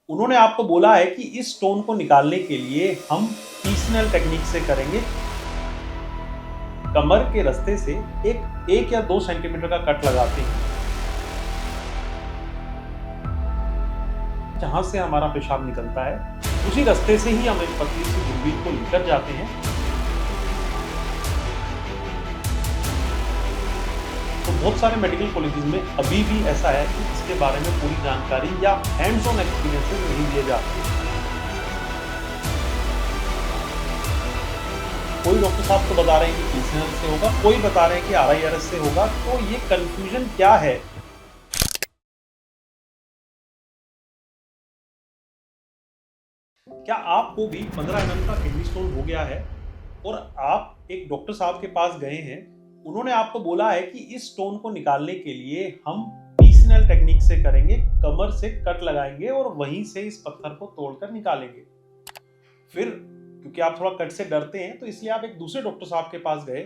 उन्होंने आपको बोला है कि इस स्टोन को निकालने के लिए हम पीसनल टेक्निक से करेंगे। कमर के रास्ते से एक या 2 सेंटीमीटर का कट लगाते हैं, जहां से हमारा पेशाब निकलता है उसी रास्ते से ही हम एक पतली सी दूरबीन को लेकर जाते हैं। तो बहुत सारे मेडिकल कॉलेजेस में अभी भी ऐसा है कि इसके बारे में पूरी जानकारी या हैंड्स ऑन एक्सपीरियंसेस नहीं दिए जाते। कोई डॉक्टर साहब तो बता रहे हैं कि पीसीएनएल से होगा, कोई बता रहे हैं कि आरआईआरएस से होगा। तो ये कंफ्यूजन क्या है? क्या आपको भी 15 mm का किडनी स्टोन हो गया है और आप एक डॉक्टर साहब के पास गए हैं, उन्होंने आपको बोला है कि इस स्टोन को निकालने के लिए हम पीसनल टेक्निक से करेंगे, कमर से कट लगाएंगे और वहीं से इस पत्थर को तोड़कर निकालेंगे। फिर क्योंकि आप थोड़ा कट से डरते हैं तो इसलिए आप एक दूसरे डॉक्टर साहब के पास गए,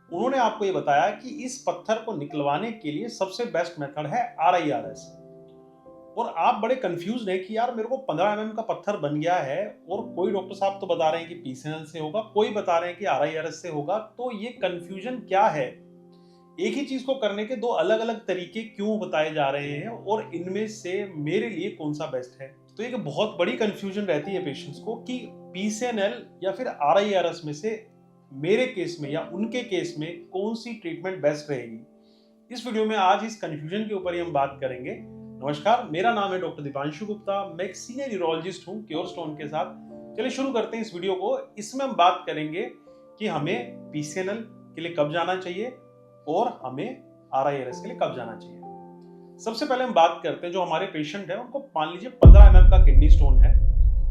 उन्होंने आपको ये बताया कि इस पत्थर को निकलवाने के लिए सबसे बेस्ट मेथड है आरआईआरएस। और आप बड़े कंफ्यूज हैं कि यार मेरे को 15 mm का पत्थर बन गया है और कोई डॉक्टर साहब तो बता रहे हैं कि पीसीएनएल से होगा, कोई बता रहे हैं कि आरआईआरएस से होगा। तो ये कंफ्यूजन क्या है? एक ही चीज को करने के दो अलग अलग तरीके क्यों बताए जा रहे हैं और इनमें से मेरे लिए कौन सा बेस्ट है? तो एक बहुत बड़ी कंफ्यूजन रहती है पेशेंट्स को कि पीसीएनएल या फिर आरआईआरएस में से मेरे केस में या उनके केस में कौन सी ट्रीटमेंट बेस्ट रहेगी। इस वीडियो में आज इस कंफ्यूजन के ऊपर ही हम बात करेंगे। नमस्कार, मेरा नाम है डॉक्टर दीपांशु गुप्ता। मैं एक सीनियर यूरोलॉजिस्ट हूं क्योर स्टोन के साथ। चलिए शुरू करते हैं इस वीडियो को। इसमें हम बात करेंगे कि हमें पीसीएनएल के लिए कब जाना चाहिए और हमें आरआईआरएस के लिए कब जाना चाहिए। सबसे पहले हम बात करते हैं जो हमारे पेशेंट है उनको मान लीजिए 15 mm का किडनी स्टोन है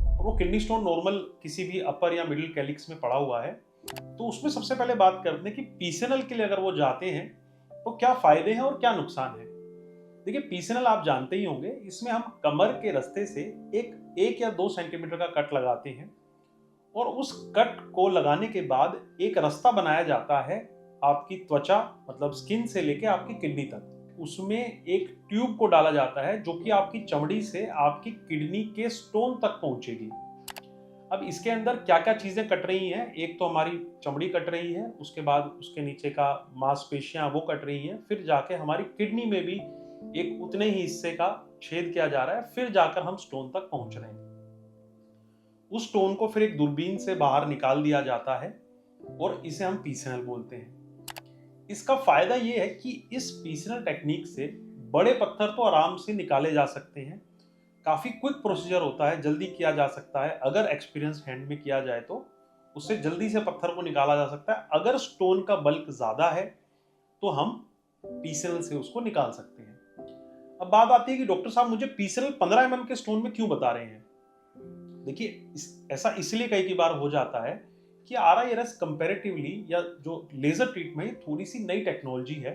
और वो किडनी स्टोन नॉर्मल किसी भी अपर या मिडिल कैलिक्स में पड़ा हुआ है। तो उसमें सबसे पहले बात करते हैं कि पीसीएनएल के लिए अगर वो जाते हैं तो क्या फायदे हैं और क्या नुकसान है। देखिए, पीसीएनएल आप जानते ही होंगे, इसमें हम कमर के रास्ते से एक या 2 सेंटीमीटर का कट लगाते हैं और उस कट को लगाने के बाद एक रास्ता बनाया जाता है आपकी त्वचा मतलब स्किन से लेके आपकी किडनी तक। उसमें एक ट्यूब को डाला जाता है जो कि आपकी चमड़ी से आपकी किडनी के स्टोन तक पहुंचेगी। अब इसके अंदर क्या क्या चीजें कट रही हैं? एक तो हमारी चमड़ी कट रही है, उसके बाद उसके नीचे का मांसपेशियां वो कट रही हैं, फिर जाके हमारी किडनी में भी एक उतने ही हिस्से का छेद किया जा रहा है, फिर जाकर हम स्टोन तक पहुंच रहे हैं। उस स्टोन को फिर एक दूरबीन से बाहर निकाल दिया जाता है और इसे हम पीसीएनएल बोलते हैं। इसका फायदा यह है कि इस पीसीएनएल टेक्निक से बड़े पत्थर तो आराम से निकाले जा सकते हैं। काफी क्विक प्रोसीजर होता है, जल्दी किया जा सकता है। अगर एक्सपीरियंस हैंड में किया जाए तो उससे जल्दी से पत्थर को निकाला जा सकता है। अगर स्टोन का बल्क ज्यादा है तो हम पीसीएनएल से उसको निकाल सकते हैं। अब बात आती है कि डॉक्टर साहब मुझे पीसीएनएल 15 mm के स्टोन में क्यों बता रहे हैं। देखिए, ऐसा इसलिए कई बार हो जाता है कि आरआईआरएस कंपैरेटिवली या जो लेजर ट्रीटमेंट थोड़ी सी नई टेक्नोलॉजी है।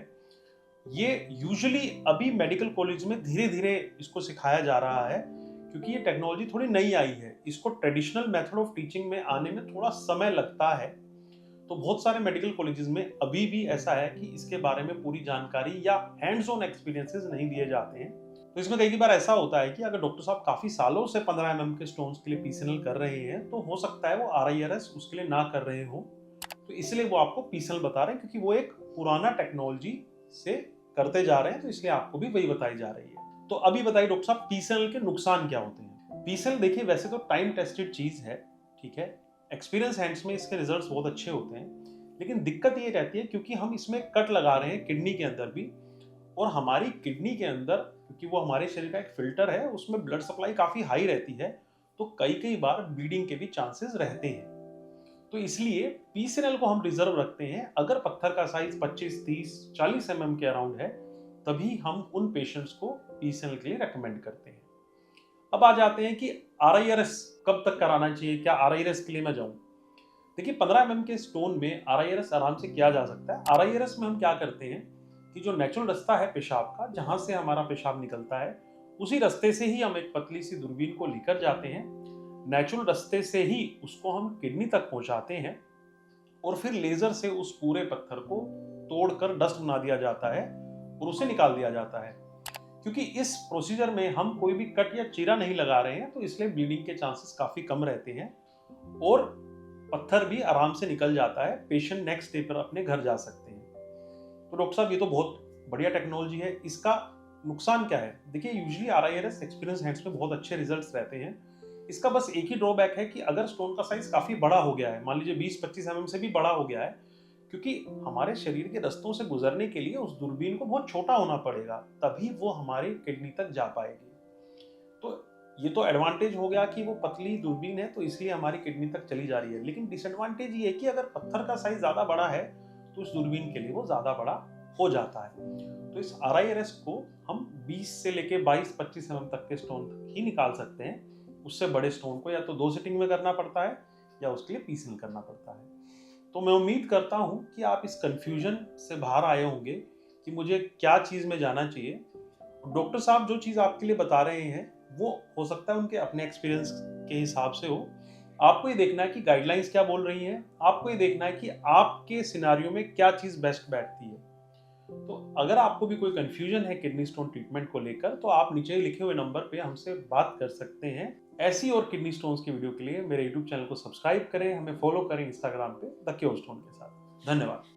ये यूजुअली अभी मेडिकल कॉलेज में धीरे धीरे इसको सिखाया जा रहा है क्योंकि ये टेक्नोलॉजी थोड़ी नई आई है। इसको ट्रेडिशनल मेथड ऑफ टीचिंग में आने में थोड़ा समय लगता है। तो बहुत सारे मेडिकल कॉलेजेस में अभी भी ऐसा है कि इसके बारे में पूरी जानकारी या हैंड्स ऑन एक्सपीरियंसेस नहीं दिए जाते हैं। तो इसमें कई बार ऐसा होता है कि अगर डॉक्टर साहब काफी सालों से 15 mm के स्टोन्स के लिए पीसीएनएल कर रहे हैं तो हो सकता है वो आरआईआरएस उसके लिए ना कर रहे हो, तो इसलिए वो आपको पीसीएनएल बता रहे हैं क्योंकि वो एक पुराना टेक्नोलॉजी से करते जा रहे हैं, तो इसलिए आपको भी वही बताई जा रही है। तो अभी बताइए डॉक्टर साहब पीसीएनएल के नुकसान क्या होते हैं। पीसीएनएल देखिए वैसे तो टाइम टेस्टेड चीज है, ठीक है, एक्सपीरियंस हैंड्स में इसके रिजल्ट्स बहुत अच्छे होते हैं। लेकिन दिक्कत ये रहती है क्योंकि हम इसमें कट लगा रहे हैं किडनी के अंदर भी, और हमारी किडनी के अंदर क्योंकि वो हमारे शरीर का एक फिल्टर है, उसमें ब्लड सप्लाई काफी हाई रहती है, तो कई बार ब्लीडिंग के भी चांसेस रहते हैं। तो इसलिए पीसीएनएल को हम रिजर्व रखते हैं। अगर पत्थर का साइज 25, 30, 40 mm के अराउंड है तभी हम उन पेशेंट्स को पीसीएनएल के लिए रेकमेंड करते हैं। अब आ जाते हैं कि आरआईआरएस कब तक कराना चाहिए, क्या आरआईआरएस के लिए मैं जाऊं। देखिए, 15 mm के स्टोन में आरआईआरएस आराम से किया जा सकता है। आरआईआरएस में हम क्या करते हैं कि जो नेचुरल रास्ता है पेशाब का, जहां से हमारा पेशाब निकलता है, उसी रास्ते से ही हम एक पतली सी दूरबीन को लेकर जाते हैं। नेचुरल रास्ते से ही उसको हम किडनी तक पहुंचाते हैं और फिर लेजर से उस पूरे पत्थर को तोड़कर डस्ट बना दिया जाता है और उसे निकाल दिया जाता है। क्योंकि इस प्रोसीजर में हम कोई भी कट या चीरा नहीं लगा रहे हैं, तो इसलिए ब्लीडिंग के चांसेस काफ़ी कम रहते हैं और पत्थर भी आराम से निकल जाता है। पेशेंट नेक्स्ट डे पर अपने घर जा सकते हैं। तो डॉक्टर साहब, ये तो बहुत बढ़िया टेक्नोलॉजी है, इसका नुकसान क्या है? देखिए, यूजुअली RIRS एक्सपीरियंस हैंड्स में बहुत अच्छे रिजल्ट्स रहते हैं। इसका बस एक ही ड्रॉबैक है कि अगर स्टोन का साइज काफ़ी बड़ा हो गया है, मान लीजिए 20-25 mm से भी बड़ा हो गया है, क्योंकि हमारे शरीर के रस्तों से गुजरने के लिए उस दूरबीन को बहुत छोटा होना पड़ेगा, तभी वो हमारी किडनी तक जा पाएगी। तो ये तो एडवांटेज हो गया कि वो पतली दूरबीन है, तो इसलिए हमारी किडनी तक चली जा रही है। लेकिन डिसएडवांटेज ये है कि अगर पत्थर का साइज ज़्यादा बड़ा है तो उस दूरबीन के लिए वो ज़्यादा बड़ा हो जाता है। तो इस RIRS को हम 20 से लेके 22-25 mm तक के स्टोन ही निकाल सकते हैं। उससे बड़े स्टोन को या तो 2 सिटिंग में करना पड़ता है या उसके लिए पीसिंग करना पड़ता है। तो मैं उम्मीद करता हूँ कि आप इस कंफ्यूजन से बाहर आए होंगे कि मुझे क्या चीज़ में जाना चाहिए। डॉक्टर साहब जो चीज़ आपके लिए बता रहे हैं वो हो सकता है उनके अपने एक्सपीरियंस के हिसाब से हो। आपको ये देखना है कि गाइडलाइंस क्या बोल रही हैं, आपको ये देखना है कि आपके सिनेरियो में क्या चीज़ बेस्ट बैठती है। तो अगर आपको भी कोई कंफ्यूजन है किडनी स्टोन ट्रीटमेंट को लेकर, तो आप नीचे लिखे हुए नंबर पे हमसे बात कर सकते हैं। ऐसी और किडनी स्टोन्स की वीडियो के लिए मेरे YouTube चैनल को सब्सक्राइब करें, हमें फॉलो करें इंस्टाग्राम पे द क्योर स्टोन के साथ। धन्यवाद।